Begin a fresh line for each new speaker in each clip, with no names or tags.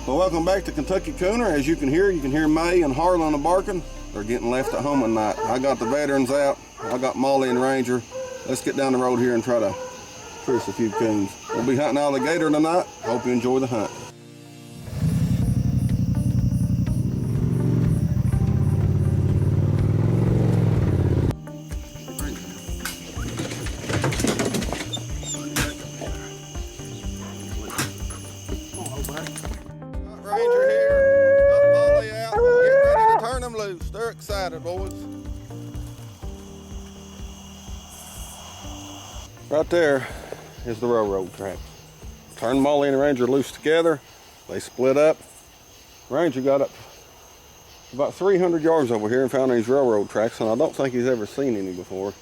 Well, welcome back to Kentucky Cooner. As you can hear May and Harlan barking. They're getting left at home at night. I got the veterans out. I got Molly and Ranger. Let's get down the road here and try to truce a few coons. We'll be hunting alligator tonight. Hope you enjoy the hunt. Ranger here, got Molly out, get ready to turn them loose. They're excited, boys. Right there is the railroad track. Turned Molly and Ranger loose together. They split up. Ranger got up about 300 yards over here and found these railroad tracks, and I don't think he's ever seen any before.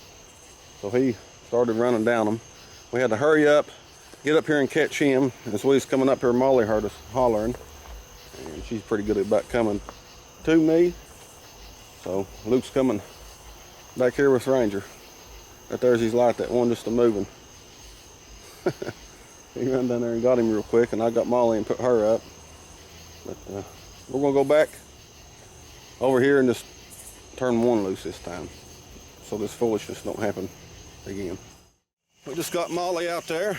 So he started running down them. We had to hurry up, get up here and catch him. As we was coming up here, Molly heard us hollering. And she's pretty good about coming to me. So Luke's coming back here with Ranger. Right there's his light, that one just a moving. He ran down there and got him real quick, and I got Molly and put her up. But we're gonna go back over here and just turn one loose this time, so this foolishness don't happen again. We just got Molly out there.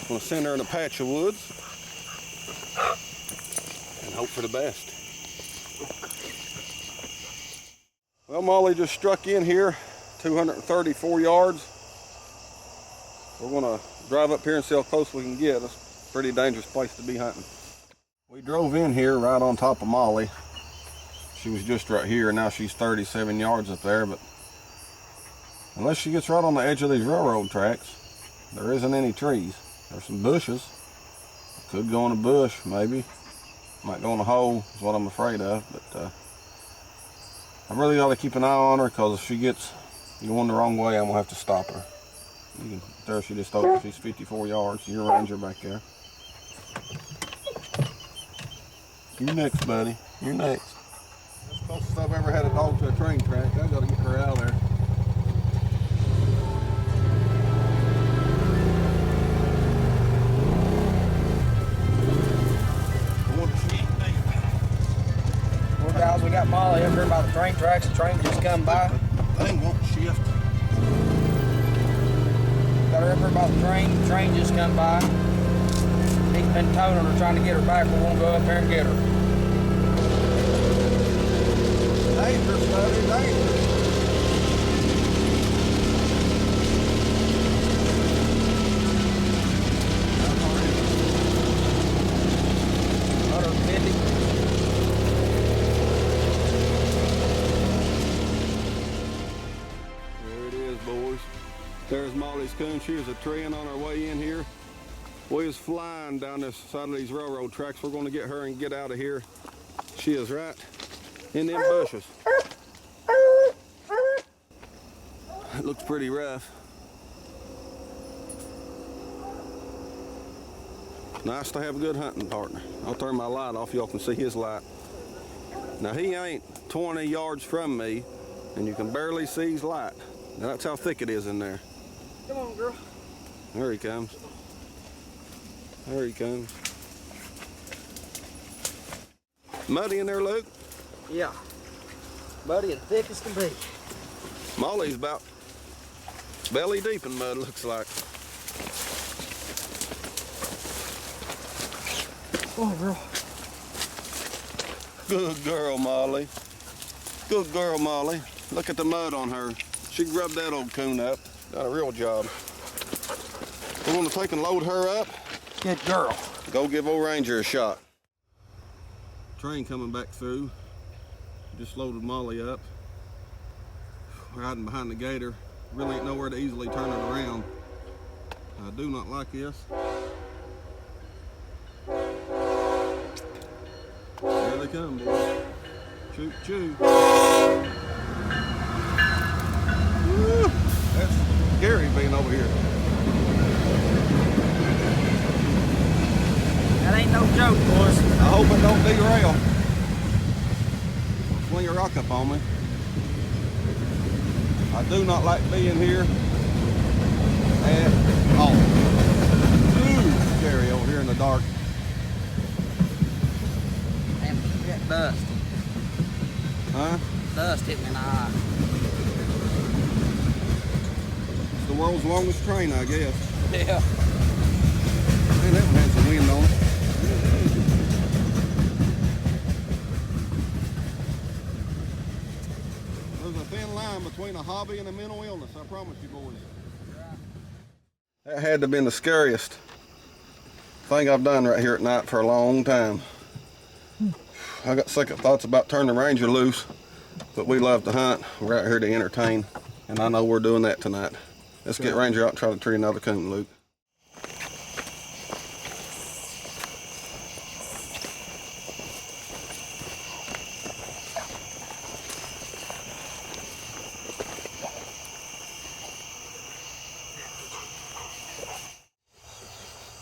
I'm gonna send her in a patch of woods and hope for the best. Well, Molly just struck in here, 234 yards. We're gonna drive up here and see how close we can get. It's a pretty dangerous place to be hunting. We drove in here right on top of Molly. She was just right here, and now she's 37 yards up there, but unless she gets right on the edge of these railroad tracks, there isn't any trees. There's some bushes. Could go in a bush, maybe. Might go in a hole, is what I'm afraid of, but I really got to keep an eye on her, because if she gets going the wrong way, I'm gonna have to stop her. There she just opened. She's 54 yards. Your Ranger back there. You're next, buddy. You're next. That's the closest I've ever had a dog to a train track. I gotta get her out of there.
Well, guys, we got Molly up here by the train tracks. The train just come by.
Thing won't shift.
Got her up here by the train. The train just come by. He's been towing her, trying to get her back. We're gonna go up there and get her.
Dangerous, buddy, dangerous. There it is, boys. There's Molly's coon. She was a treeing on her way in here. We was flying down this side of these railroad tracks. We're going to get her and get out of here. She is right in them bushes. It looks pretty rough. Nice to have a good hunting partner. I'll turn my light off. Y'all can see his light. Now he ain't 20 yards from me, and you can barely see his light. Now that's how thick it is in there.
Come on, girl.
There he comes. There he comes. Muddy in there, Luke?
Yeah. Buddy, as thick as can be.
Molly's about belly deep in mud, looks like.
Oh, girl.
Good girl, Molly. Good girl, Molly. Look at the mud on her. She grubbed that old coon up. Got a real job. We're going to take and load her up.
Good girl.
Go give old Ranger a shot. Train coming back through. Just loaded Molly up. We're hiding behind the gator. Really ain't nowhere to easily turn it around. I do not like this. Here they come, boys. Choo choo. Woo! That's scary being over here.
That ain't no joke, boys.
I hope it don't derail. Swing a rock up on me. I do not like being here at all. Too scary over here in the dark.
hit me in the eye.
It's the world's longest train, I guess.
Yeah.
Man, that one had some wind on it. There's a thin line between a hobby and a mental illness, I promise you boys. That had to have been the scariest thing I've done right here at night for a long time. I got second thoughts about turning the Ranger loose, but we love to hunt. We're out here to entertain, and I know we're doing that tonight. Let's get Ranger out and try to tree another coon, Luke.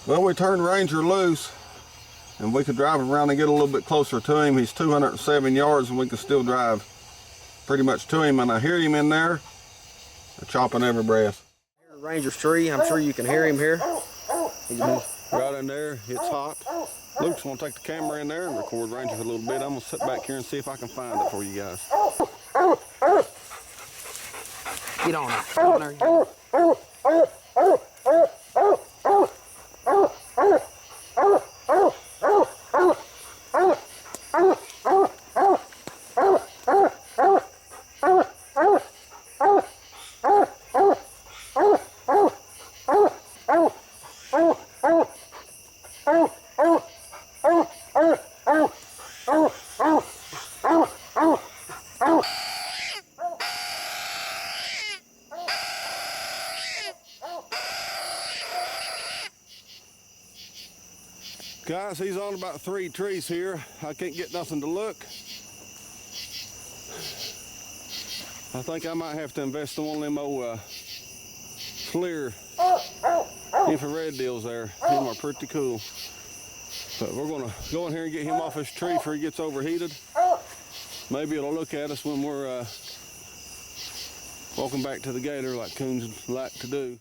Well, we turned Ranger loose, and we could drive around and get a little bit closer to him. He's 207 yards, and we can still drive pretty much to him. And I hear him in there, chopping every breath.
Ranger's tree. I'm sure you can hear him here. He's been
right in there. It's hot. Luke's gonna take the camera in there and record Ranger for a little bit. I'm gonna sit back here and see if I can find it for you guys.
Get on it. Get on there.
Guys, he's on about 3 trees here. I can't get nothing to look. I think I might have to invest in one of them old FLIR infrared deals there. Them are pretty cool. But we're gonna go in here and get him off his tree before he gets overheated. Maybe it'll look at us when we're walking back to the gator like coons like to do.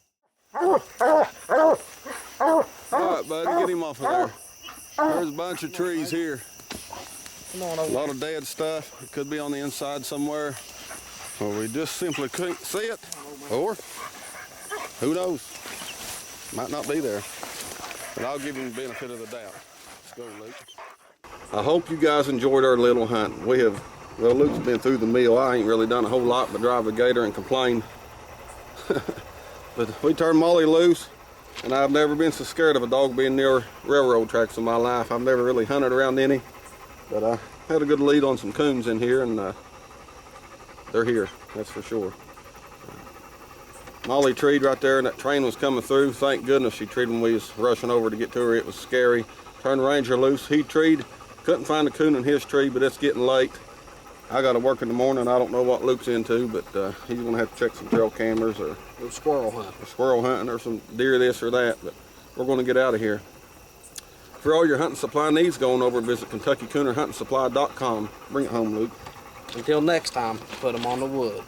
All right, buddy, get him off of there. There's a bunch of trees here. A lot of dead stuff. It could be on the inside somewhere, or we just simply couldn't see it, or who knows, might not be there. But I'll give him the benefit of the doubt. Let's go, Luke. I hope you guys enjoyed our little hunt. Well, Luke's been through the meal. I ain't really done a whole lot but drive a gator and complain. But we turned Molly loose, and I've never been so scared of a dog being near railroad tracks in my life. I've never really hunted around any, but I had a good lead on some coons in here, and they're here, that's for sure. Molly treed right there, and that train was coming through. Thank goodness she treed when we was rushing over to get to her. It was scary. Turned Ranger loose. He treed. Couldn't find a coon in his tree, but it's getting late. I got to work in the morning. I don't know what Luke's into, but he's going to have to check some trail cameras or
squirrel hunting.
Or squirrel hunting or some deer this or that, but we're going to get out of here. For all your hunting supply needs, go on over and visit KentuckyCoonerHuntingSupply.com. Bring it home, Luke.
Until next time, put them on the wood.